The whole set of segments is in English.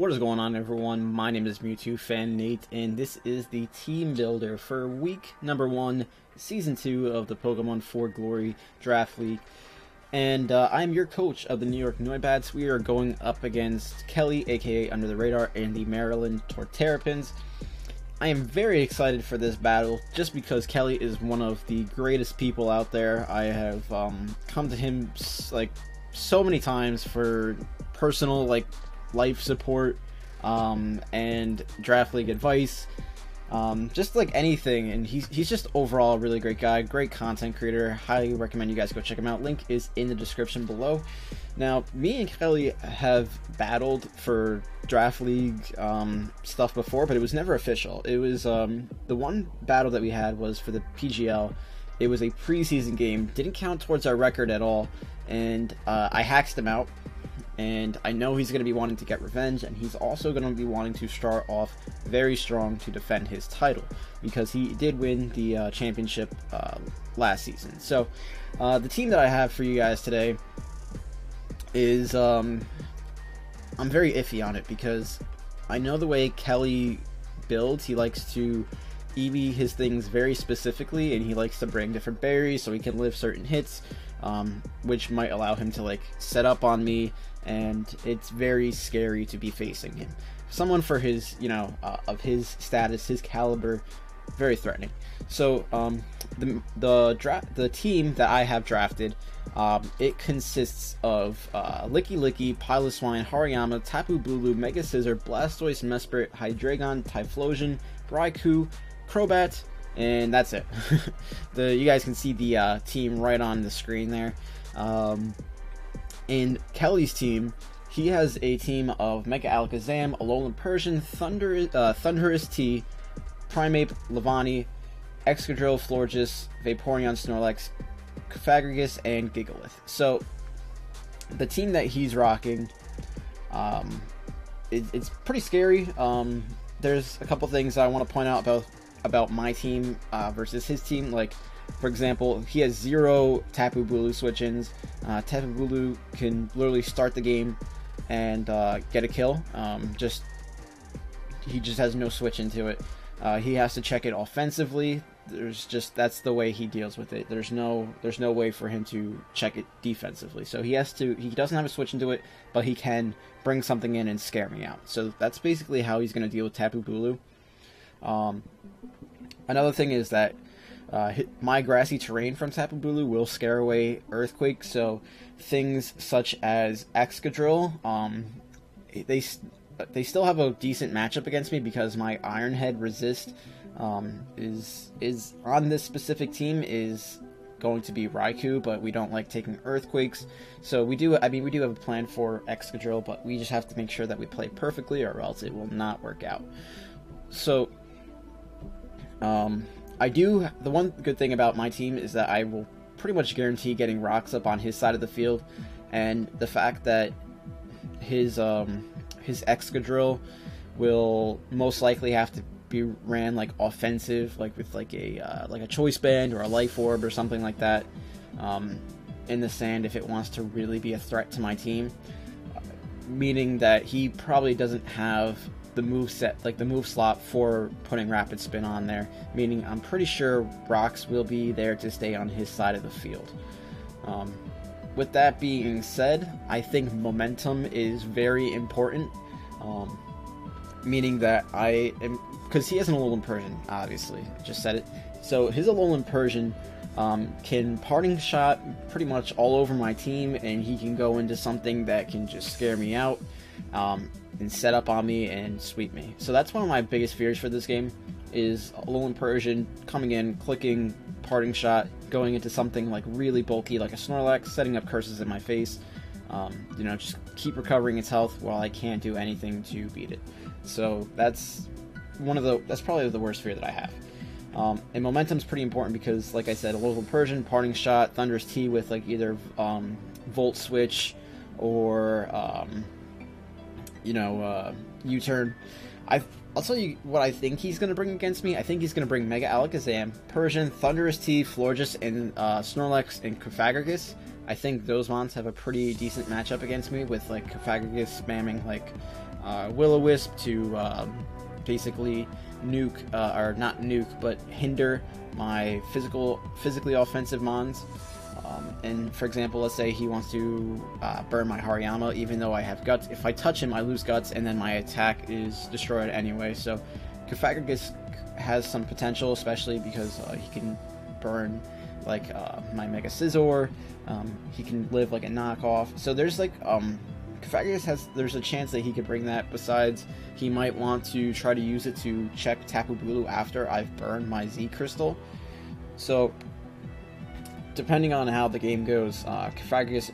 What is going on, everyone? My name is Mewtwo Fan Nate, and this is the Team Builder for week number 1, season 2 of the Pokemon 4 Glory Draft League. And I'm your coach of the New York Noibats. We are going up against Kelly, aka Under the Radar, and the Maryland Torterrapins. I am very excited for this battle, just because Kelly is one of the greatest people out there. I have come to him like so many times for personal life support and draft league advice, just like anything, and he's just overall a really great guy, great content creator. Highly recommend you guys go check him out. Link is in the description below. Now, me and Kelly have battled for draft league stuff before, but it was never official. It was the one battle that we had was for the PGL. It was a preseason game, didn't count towards our record at all, and I hacked him out. And I know he's going to be wanting to get revenge, and he's also going to be wanting to start off very strong to defend his title, because he did win the championship last season. So the team that I have for you guys today is, I'm very iffy on it, because I know the way Kelly builds. He likes to EV his things very specifically, and he likes to bring different berries so he can live certain hits, which might allow him to set up on me, and it's very scary to be facing him. Someone for his, of his status, his caliber, very threatening. So the team that I have drafted, it consists of Licky Licky, Piloswine, Hariyama, Tapu Bulu, Mega Scizor, Blastoise, Mesprit, Hydreigon, Typhlosion, Raikou, Crobat, and that's it. You guys can see the team right on the screen there. In Kelly's team, he has a team of Mega Alakazam, Alolan Persian, Thundurus T, Primeape, Levani, Excadrill, Florges, Vaporeon, Snorlax, Cofagrigus, and Gigalith. So the team that he's rocking, it's pretty scary. There's a couple things I want to point out about my team versus his team. For example, he has 0 Tapu Bulu switch-ins. Tapu Bulu can literally start the game and get a kill. He just has no switch into it. He has to check it offensively. That's the way he deals with it. There's no way for him to check it defensively. So he doesn't have a switch into it, but he can bring something in and scare me out. So that's basically how he's going to deal with Tapu Bulu. Another thing is that my grassy terrain from Tapu Bulu will scare away Earthquake, so things such as Excadrill, they still have a decent matchup against me, because my Iron Head resist is on this specific team is going to be Raikou, but we don't like taking Earthquakes. So we do have a plan for Excadrill, but we just have to make sure that we play perfectly, or else it will not work out. So the one good thing about my team is that I will pretty much guarantee getting rocks up on his side of the field, and the fact that his Excadrill will most likely have to be ran offensive, with a Choice Band or a Life Orb or something like that in the sand, if it wants to really be a threat to my team, meaning that he probably doesn't have the move set, the move slot for putting Rapid Spin on there, meaning I'm pretty sure rocks will be there to stay on his side of the field. With that being said, I think momentum is very important, meaning that because he has an Alolan Persian, obviously, I just said it. So his Alolan Persian can Parting Shot pretty much all over my team, and he can go into something that can just scare me out, and set up on me and sweep me. So that's one of my biggest fears for this game, is Alolan Persian coming in, clicking Parting Shot, going into something really bulky like a Snorlax, setting up curses in my face, just keep recovering its health while I can't do anything to beat it. So that's probably the worst fear that I have. And momentum's pretty important, because like I said, Alolan Persian, Parting Shot, Thundurus T with either Volt Switch or U-turn. I'll tell you what I think he's going to bring against me. I think he's going to bring Mega Alakazam, Persian, Thundurus T, Florges, and Snorlax and Cofagrigus. I think those mons have a pretty decent matchup against me, with Cofagrigus spamming Will-O-Wisp to basically nuke, or not nuke, but hinder my physically offensive mons. And for example, let's say he wants to burn my Hariyama, even though I have guts. If I touch him, I lose guts, and then my attack is destroyed anyway. So Cofagrigus has some potential, especially because he can burn like my Mega Scizor. He can live like a knockoff. So there's like Cofagrigus there's a chance that he could bring that. Besides, he might want to try to use it to check Tapu Bulu after I've burned my Z Crystal. So depending on how the game goes, Cofagrigus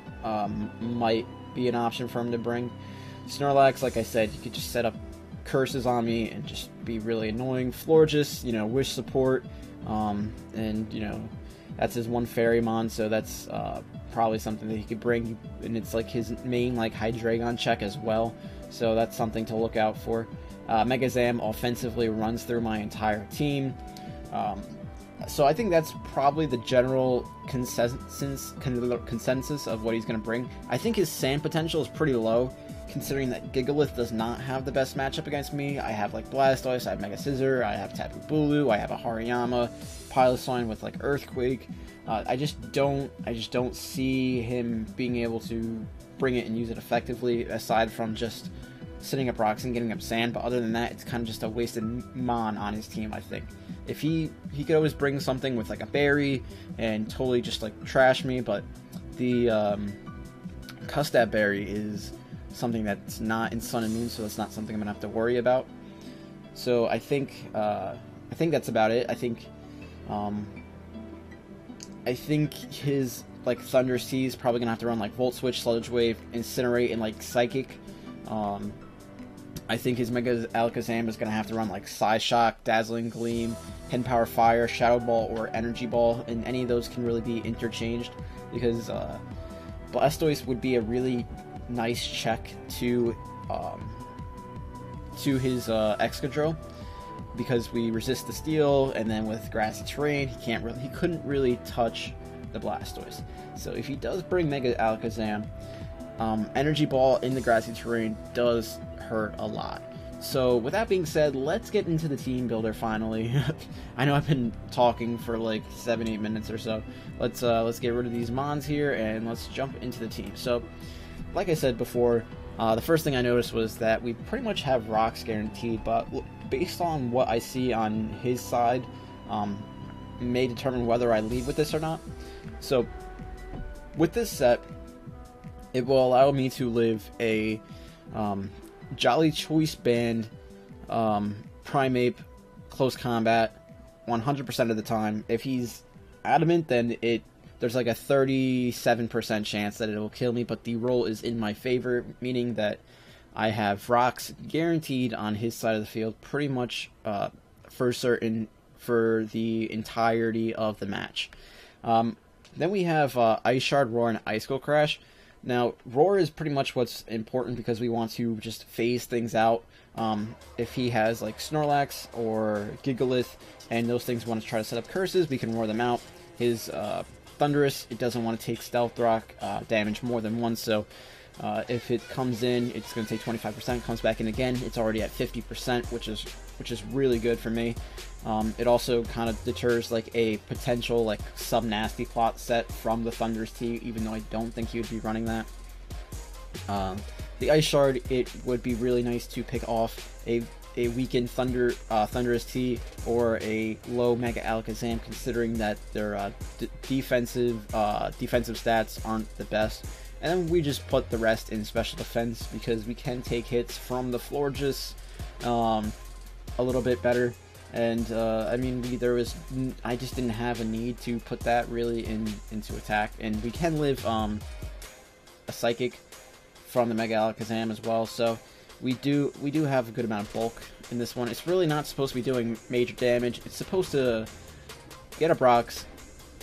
might be an option for him to bring. Snorlax, like I said, you could just set up curses on me and just be really annoying. Florges, you know, wish support, and you know, that's his one Fairy-mon, so that's probably something that he could bring, and it's like his main like Hydreigon check as well, so that's something to look out for. Megazam offensively runs through my entire team, so I think that's probably the general consensus of what he's going to bring. I think his sand potential is pretty low, considering that Gigalith does not have the best matchup against me. I have like Blastoise, I have Mega Scizor, I have Tapu Bulu, I have a Hariyama, Piloswine with like Earthquake. I just don't see him being able to bring it and use it effectively, aside from just sitting up rocks and getting up sand. But other than that, it's kind of just a wasted mon on his team, I think. If he could always bring something with like a berry and totally just like trash me, but the Custap berry is something that's not in Sun and Moon, so that's not something I'm gonna have to worry about. So I think that's about it. I think his like Thunder Sea is probably gonna have to run like Volt Switch, Sludge Wave, Incinerate, and like Psychic. I think his Mega Alakazam is gonna have to run like Psyshock, Dazzling Gleam, Hidden Power Fire, Shadow Ball, or Energy Ball, and any of those can really be interchanged, because Blastoise would be a really nice check to his Excadrill, because we resist the steel, and then with grassy terrain, he couldn't really touch the Blastoise. So if he does bring Mega Alakazam, Energy Ball in the grassy terrain does hurt a lot. So with that being said, let's get into the team builder finally. I know I've been talking for like 7-8 minutes or so. Let's get rid of these mons here and let's jump into the team. So like I said before, the first thing I noticed was that we pretty much have rocks guaranteed, but based on what I see on his side, may determine whether I lead with this or not. So with this set, it will allow me to live a Jolly Choice Band Primeape close combat 100% of the time. If he's adamant, then there's like a 37% chance that it will kill me, but the roll is in my favor, meaning that I have rocks guaranteed on his side of the field pretty much for certain for the entirety of the match. Then we have Ice Shard, Roar, and Icicle Crash. Now, Roar is pretty much what's important because we want to just phase things out. If he has like Snorlax or Gigalith and those things want to try to set up curses, we can roar them out. His Thundurus, it doesn't want to take Stealth Rock damage more than once, so if it comes in, it's going to take 25%, comes back in again, it's already at 50%, which is really good for me. It also kind of deters like a potential like sub-nasty plot set from the Thundurus T, even though I don't think he would be running that. The Ice Shard, it would be really nice to pick off a weakened Thundurus T or a low Mega Alakazam, considering that their defensive stats aren't the best. And then we just put the rest in special defense because we can take hits from the Florges a little bit better. And I mean, I just didn't have a need to put that really into attack. And we can live a Psychic from the Mega Alakazam as well. So we do have a good amount of bulk in this one. It's really not supposed to be doing major damage. It's supposed to get up rocks,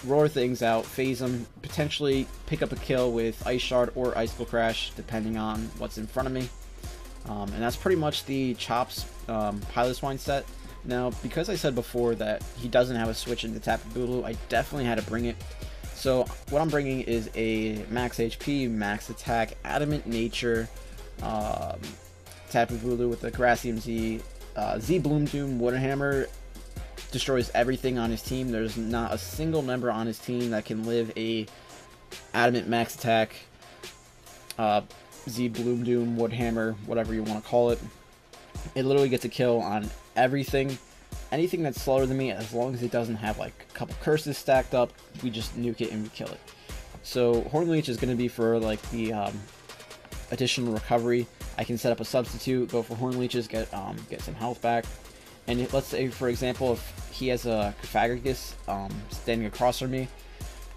roar things out, phase them, potentially pick up a kill with Ice Shard or Icicle Crash, depending on what's in front of me. And that's pretty much the Chops Piloswine set. Now, because I said before that he doesn't have a switch into Tapu Bulu, I definitely had to bring it. So what I'm bringing is a max HP, max attack, adamant nature, Tapu Bulu with the Gracium Z. Z Bloom Doom Water Hammer destroys everything on his team. There's not a single member on his team that can live a Adamant Max Attack, Z Bloom Doom Wood Hammer, whatever you want to call it. It literally gets a kill on everything. Anything that's slower than me, as long as it doesn't have like a couple curses stacked up, we just nuke it and we kill it. So Horn Leech is going to be for like the additional recovery. I can set up a substitute, go for Horn Leeches, get some health back. And let's say, for example, if he has a Cofagrigus standing across from me,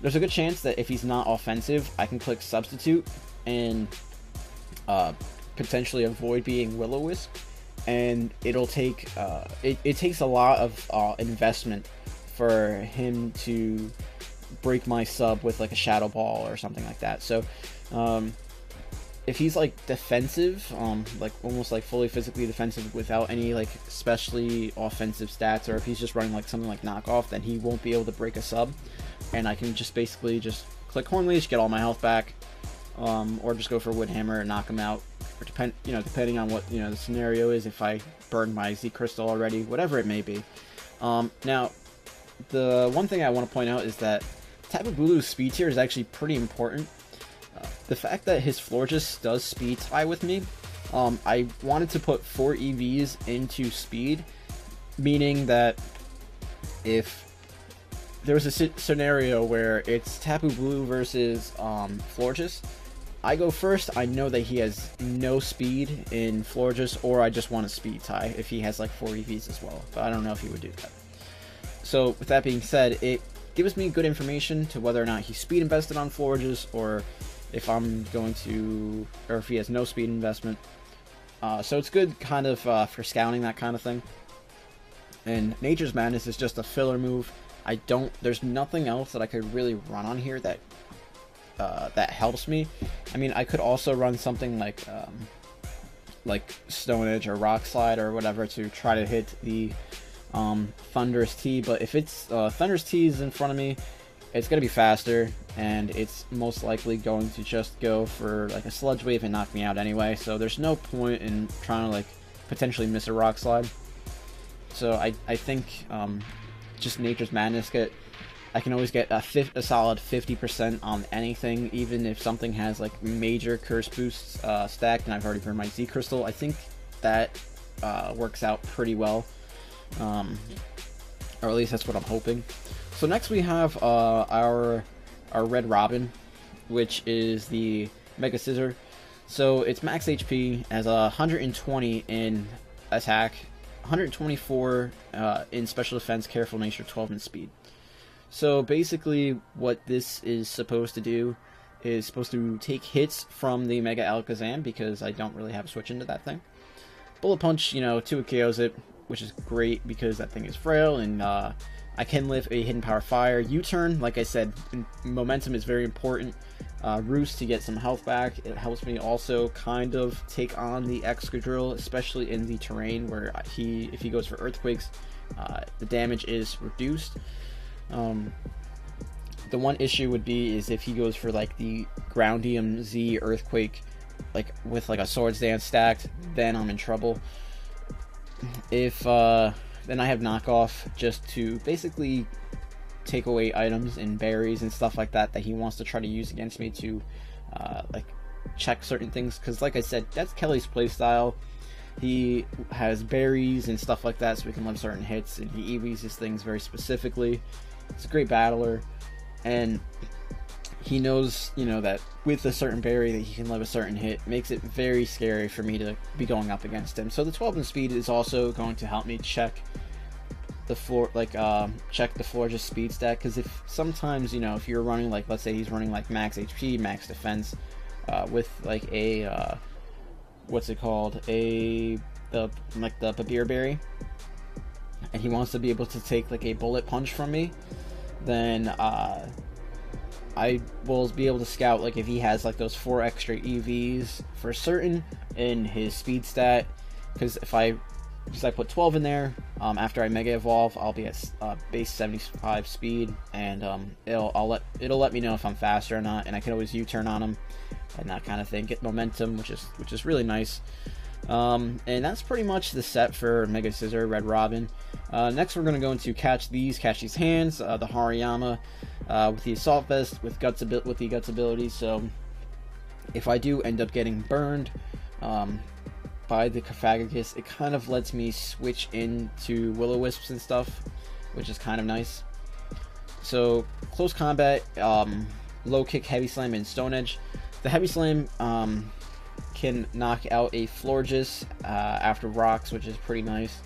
there's a good chance that if he's not offensive, I can click substitute and potentially avoid being Will-O-Wisp. And it'll take it takes a lot of investment for him to break my sub with like a Shadow Ball or something like that. So if he's like defensive, like almost like fully physically defensive without any like especially offensive stats, or if he's just running like something like knockoff, then he won't be able to break a sub, and I can just basically just click Horn Leech, get all my health back, or just go for Wood Hammer and knock him out. Or depending on what the scenario is, if I burned my Z Crystal already, whatever it may be. Now, the one thing I want to point out is that Tapu Bulu's speed tier is actually pretty important. The fact that his Florges does speed tie with me, I wanted to put 4 EVs into speed, meaning that if there was a scenario where it's Tapu Bulu versus Florges, I go first, I know that he has no speed in Florges, or I just want a speed tie if he has like 4 EVs as well, but I don't know if he would do that. So with that being said, it gives me good information to whether or not he's speed invested on Florges, or if I'm going to, or if he has no speed investment. So it's good kind of for scouting, that kind of thing. And Nature's Madness is just a filler move. There's nothing else that I could really run on here that helps me. I mean, I could also run something like Stone Edge or Rock Slide or whatever to try to hit the Thunderous T, but if it's Thunderous T is in front of me, it's going to be faster, and it's most likely going to just go for like a Sludge Wave and knock me out anyway, so there's no point in trying to like potentially miss a Rock Slide. So I think just Nature's Madness, I can always get a solid 50% on anything, even if something has like major curse boosts stacked and I've already burned my Z Crystal. I think that works out pretty well, or at least that's what I'm hoping. So next we have our Red Robin, which is the Mega Scizor. So it's max HP, has 120 in attack, 124 in special defense, careful nature, 12 in speed. So basically what this is supposed to do is supposed to take hits from the Mega Alakazam, because I don't really have a switch into that thing. Bullet Punch, 2 KOs it, which is great because that thing is frail, and I can live a Hidden Power Fire. U-turn, like I said, momentum is very important. Roost to get some health back. It helps me also kind of take on the Excadrill, especially in the terrain where if he goes for Earthquakes, the damage is reduced. The one issue would be is if he goes for like the Groundium Z Earthquake, like with like a Swords Dance stacked, then I'm in trouble. If then I have knockoff just to basically take away items and berries and stuff like that he wants to try to use against me to like check certain things, because like I said, that's Kelly's playstyle. He has berries and stuff like that so he can live certain hits, and he EVs his things very specifically. He's a great battler, and he knows, that with a certain berry that he can live a certain hit. Makes it very scary for me to be going up against him. So the 12 in speed is also going to help me check the floor, check the floor just speed stack, because if sometimes, if you're running like, let's say he's running like max HP, max defense, with like a what's it called, the Babir Berry, and he wants to be able to take like a Bullet Punch from me, then I will be able to scout like if he has like those 4 extra EVs for certain in his speed stat, because if I put 12 in there, after I Mega Evolve, I'll be at base 75 speed, and it'll let me know if I'm faster or not, and I can always U-turn on him and that kind of thing, get momentum, which is really nice. And that's pretty much the set for Mega Scizor, Red Robin. Next we're going to go into Catch These Hands, the Hariyama with the Assault Vest with the Guts ability. So if I do end up getting burned by the Cofagrigus, it kind of lets me switch into Will-O-Wisps and stuff, which is kind of nice. So close combat, low kick, heavy slam, and stone edge. The heavy slam can knock out a Florges after rocks, which is pretty nice.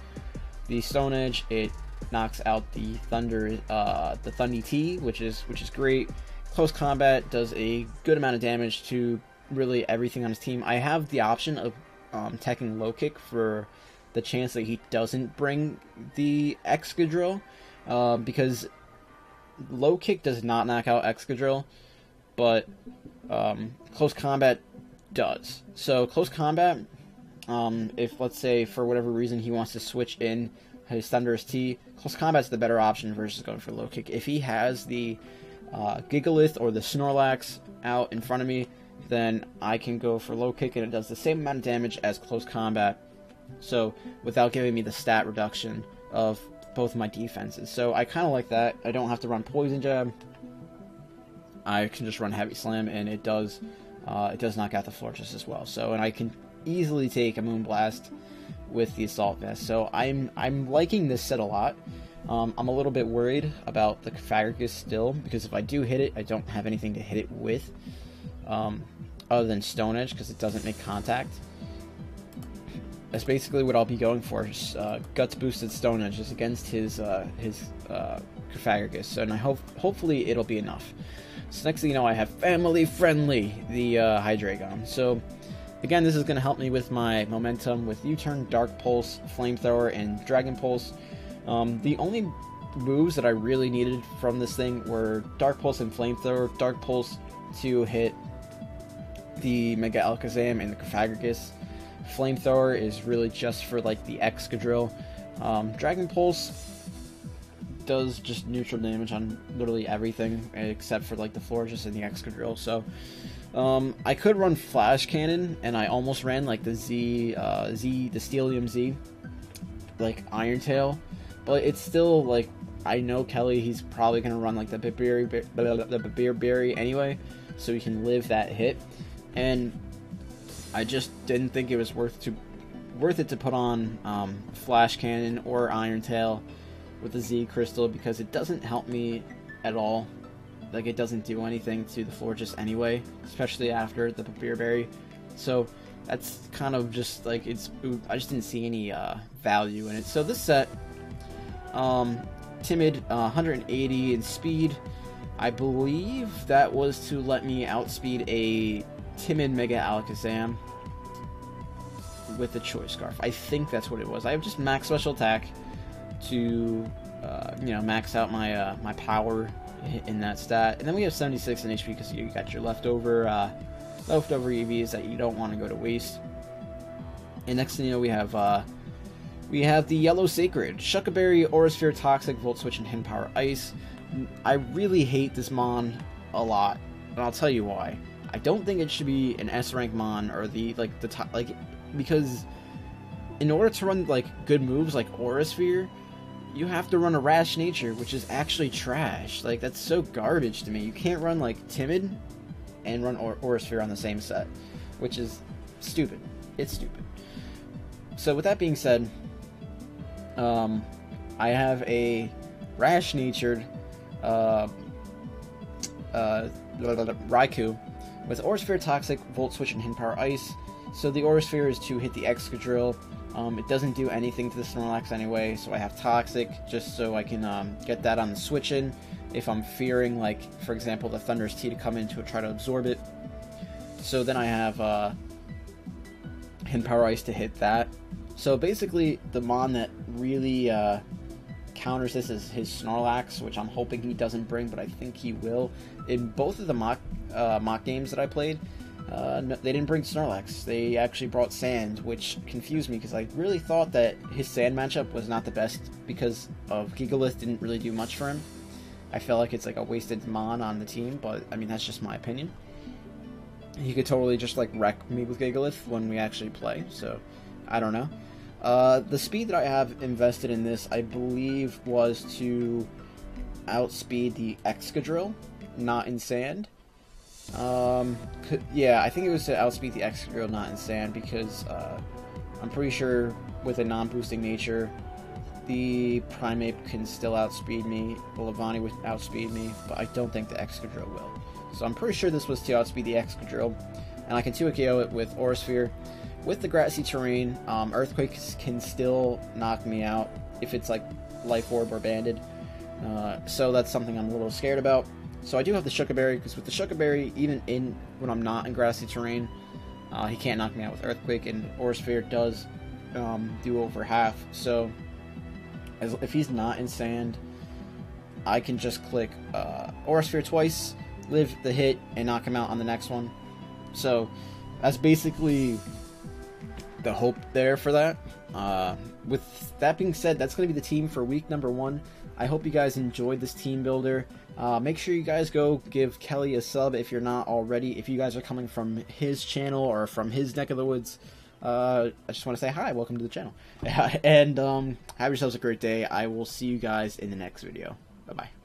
The stone edge, it knocks out the Thundy T, which is great. Close combat does a good amount of damage to really everything on his team. I have the option of teching low kick for the chance that he doesn't bring the Excadrill, because low kick does not knock out Excadrill, but close combat does. So close combat, if let's say for whatever reason he wants to switch in his Thunderous T, close combat's the better option versus going for low kick. If he has the Gigalith or the Snorlax out in front of me, then I can go for low kick and it does the same amount of damage as close combat, so without giving me the stat reduction of both of my defenses. So I kind of like that. I don't have to run Poison Jab. I can just run Heavy Slam, and it does knock out the Florges as well. So, and I can easily take a Moonblast with the Assault Vest. So I'm liking this set a lot. I'm a little bit worried about the Cofagrigus still, because if I do hit it, I don't have anything to hit it with, other than Stone Edge, because it doesn't make contact. That's basically what I'll be going for, is Guts boosted Stone Edges against his Cofagrigus. So, and hopefully it'll be enough. So next thing you know, I have Family Friendly, the Hydreigon. So again, this is going to help me with my momentum with U-Turn, Dark Pulse, Flamethrower, and Dragon Pulse. The only moves that I really needed from this thing were Dark Pulse and Flamethrower. Dark Pulse to hit the Mega Alakazam and the Cofagrigus. Flamethrower is really just for like the Excadrill. Dragon Pulse does just neutral damage on literally everything except for like the Florges and the Excadrill. So I could run Flash Cannon, and I almost ran like the the Steelium Z, like Iron Tail, but it's still like, I know Kelly, he's probably gonna run like the Beer Berry anyway, so he can live that hit, and I just didn't think it was worth it to put on Flash Cannon or Iron Tail with the Z Crystal, because it doesn't help me at all. Like, it doesn't do anything to the Florges anyway, especially after the Beer Berry. So that's kind of just like, I just didn't see any value in it. So this set, Timid, 180 in speed. I believe that was to let me outspeed a Timid Mega Alakazam with the Choice Scarf. I think that's what it was. I have just max special attack to max out my my power in that stat, and then we have 76 in HP because you got your leftover EVs that you don't want to go to waste. And next thing you know, we have the Yellow Sacred, Shuckaberry, Aurasphere, Toxic, Volt Switch, and Hidden Power Ice. I really hate this Mon a lot, and I'll tell you why. I don't think it should be an S rank Mon, or because in order to run like good moves like Aurasphere, you have to run a Rash Nature, which is actually trash. Like, that's so garbage to me. You can't run like Timid and run Aurasphere on the same set, which is stupid. It's stupid. So with that being said, I have a Rash Natured Raikou with Aurasphere, Toxic, Volt Switch, and Hidden Power Ice. So the Aurasphere is to hit the Excadrill. It doesn't do anything to the Snorlax anyway, so I have Toxic just so I can get that on the switch in if I'm fearing, like, for example, the Thunderous T to come in to try to absorb it. So then I have Hidden Power Ice to hit that. So basically, the Mon that really counters this is his Snorlax, which I'm hoping he doesn't bring, but I think he will. In both of the mock games that I played, no, they didn't bring Snorlax. They actually brought Sand, which confused me because I really thought that his Sand matchup was not the best because of Gigalith didn't really do much for him. I felt like it's like a wasted Mon on the team, but I mean, that's just my opinion. He could totally just like wreck me with Gigalith when we actually play, so I don't know. The speed that I have invested in this, I believe, was to outspeed the Excadrill, not in Sand. Yeah, I think it was to outspeed the Excadrill, not in Sand, because I'm pretty sure with a non-boosting nature, the Primeape can still outspeed me, the Levani would outspeed me, but I don't think the Excadrill will. So I'm pretty sure this was to outspeed the Excadrill, and I can 2-KO it with Aura Sphere. With the grassy terrain, Earthquake can still knock me out if it's like Life Orb or Banded, so that's something I'm a little scared about. So I do have the Shuca Berry, because with the Shuca Berry, even when I'm not in grassy terrain, he can't knock me out with Earthquake, and Aura Sphere does do over half. So if he's not in Sand, I can just click Aura Sphere twice, live the hit, and knock him out on the next one. So that's basically the hope there for that. With that being said, that's going to be the team for week number 1. I hope you guys enjoyed this team builder. Make sure you guys go give Kelly a sub if you're not already. If you guys are coming from his channel or from his neck of the woods, I just want to say hi, welcome to the channel. And have yourselves a great day. I will see you guys in the next video. Bye-bye.